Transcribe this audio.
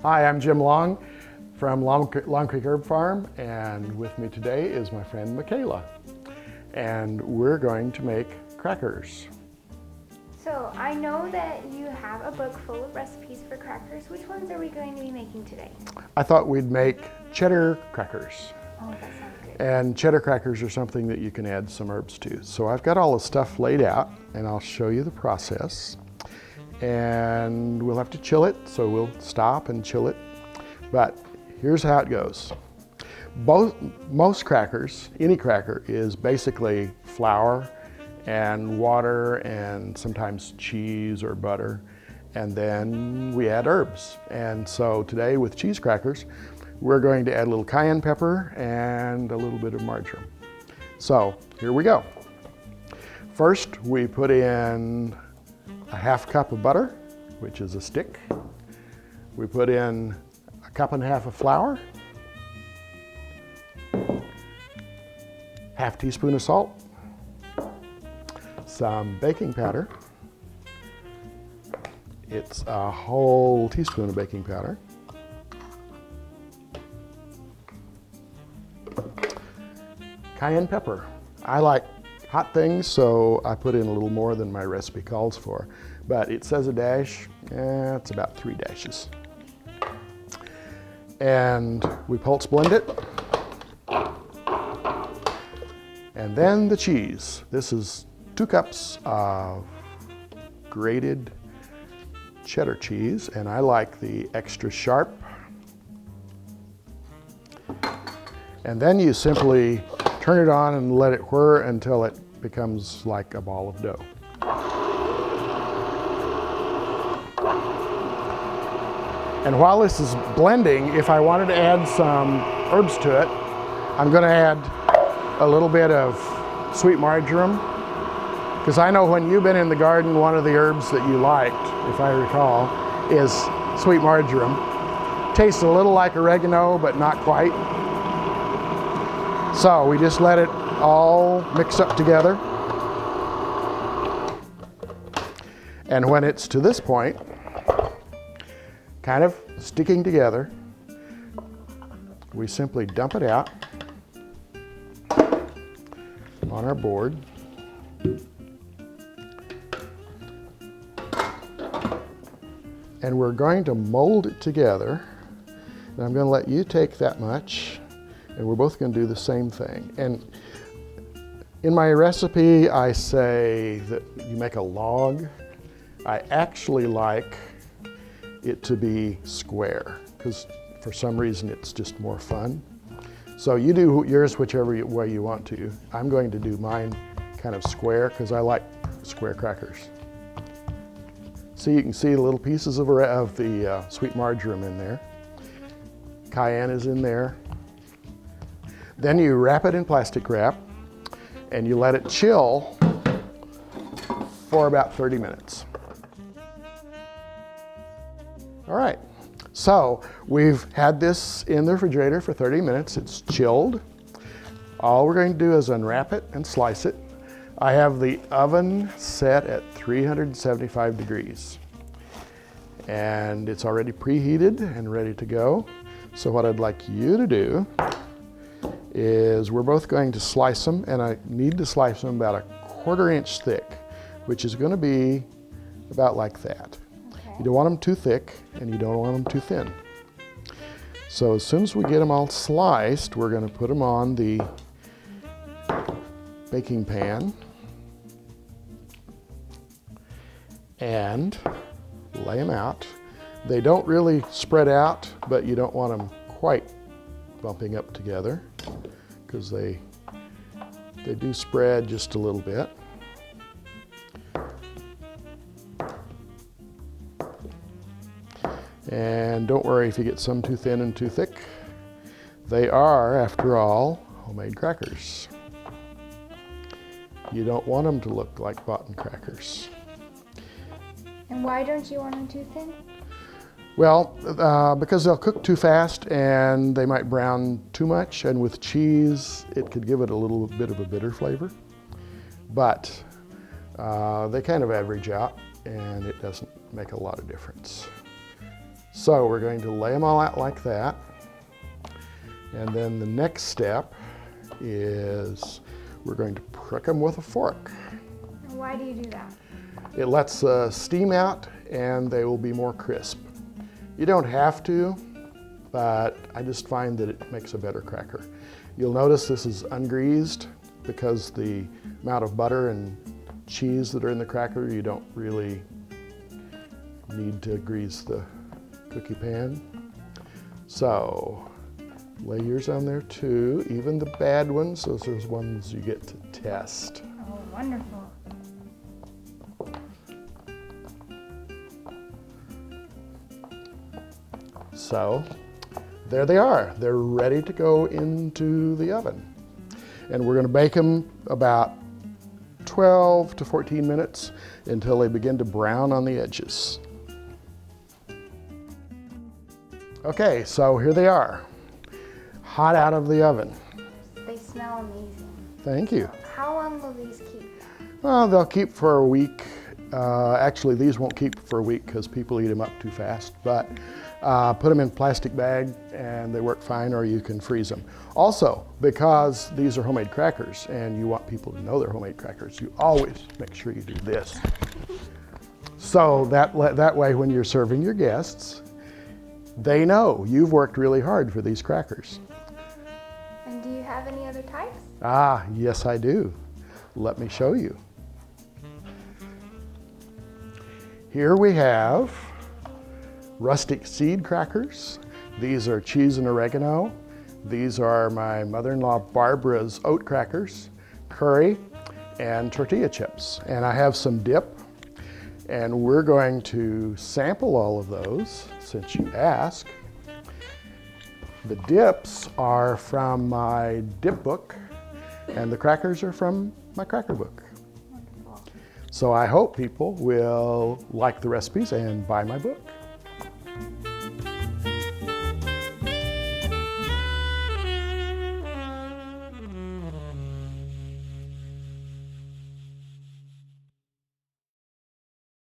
Hi, I'm Jim Long from Long Creek Herb Farm, and with me today is my friend Michaela. And we're going to make crackers. So I know that you have a book full of recipes for crackers. Which ones are we going to be making today? I thought we'd make cheddar crackers. Oh, that sounds good. And cheddar crackers are something that you can add some herbs to. So I've got all the stuff laid out, and I'll show you the process. And we'll have to chill it, so we'll stop and chill it. But here's how it goes. Most crackers, any cracker, is basically flour and water and sometimes cheese or butter, and then we add herbs. And so today with cheese crackers, we're going to add a little cayenne pepper and a little bit of marjoram. So here we go. First, we put in a half cup of butter, which is a stick. We put in a cup and a half of flour, half teaspoon of salt, some baking powder. It's a whole teaspoon of baking powder. Cayenne pepper. I like hot things, so I put in a little more than my recipe calls for. But it says a dash, it's about 3 dashes. And we pulse blend it. And then the cheese. This is 2 cups of grated cheddar cheese, and I like the extra sharp. And then you simply turn it on and let it whir until it becomes like a ball of dough. And while this is blending, if I wanted to add some herbs to it, I'm going to add a little bit of sweet marjoram, because I know when you've been in the garden, one of the herbs that you liked, if I recall, is sweet marjoram. Tastes a little like oregano, but not quite. So we just let it all mix up together. And when it's to this point, kind of sticking together, we simply dump it out on our board. And we're going to mold it together. And I'm going to let you take that much, and we're both going to do the same thing. And in my recipe, I say that you make a log. I actually like it to be square, because for some reason it's just more fun. So you do yours whichever way you want to. I'm going to do mine kind of square, because I like square crackers. So you can see the little pieces of the sweet marjoram in there. Cayenne is in there. Then you wrap it in plastic wrap, and you let it chill for about 30 minutes. All right, so we've had this in the refrigerator for 30 minutes. It's chilled. All we're going to do is unwrap it and slice it. I have the oven set at 375 degrees. And it's already preheated and ready to go. So what I'd like you to do is we're both going to slice them, and I need to slice them about 1/4 inch thick, which is going to be about like that. Okay. You don't want them too thick, and you don't want them too thin. So as soon as we get them all sliced, we're going to put them on the baking pan and lay them out. They don't really spread out, but you don't want them quite bumping up together, because they do spread just a little bit. And don't worry if you get some too thin and too thick. They are, after all, homemade crackers. You don't want them to look like bought-in crackers. And why don't you want them too thin? Well, because they'll cook too fast and they might brown too much, and with cheese it could give it a little bit of a bitter flavor. But they kind of average out, and it doesn't make a lot of difference. So we're going to lay them all out like that. And then the next step is we're going to prick them with a fork. Why do you do that? It lets steam out and they will be more crisp. You don't have to, but I just find that it makes a better cracker. You'll notice this is ungreased because the amount of butter and cheese that are in the cracker, you don't really need to grease the cookie pan. So lay yours on there too, even the bad ones. Those are the ones you get to test. Oh, wonderful. So there they are. They're ready to go into the oven. And we're going to bake them about 12 to 14 minutes until they begin to brown on the edges. Okay, so here they are, hot out of the oven. They smell amazing. Thank you. How long will these keep? Well, they'll keep for a week. Actually, these won't keep for a week because people eat them up too fast, but put them in a plastic bag and they work fine, or you can freeze them. Also, because these are homemade crackers and you want people to know they're homemade crackers, you always make sure you do this. So that way when you're serving your guests, they know you've worked really hard for these crackers. And do you have any other types? Ah, yes I do. Let me show you. Here we have rustic seed crackers. These are cheese and oregano. These are my mother-in-law Barbara's oat crackers, curry, and tortilla chips. And I have some dip, and we're going to sample all of those since you ask. The dips are from my dip book, and the crackers are from my cracker book. Wonderful. So I hope people will like the recipes and buy my book.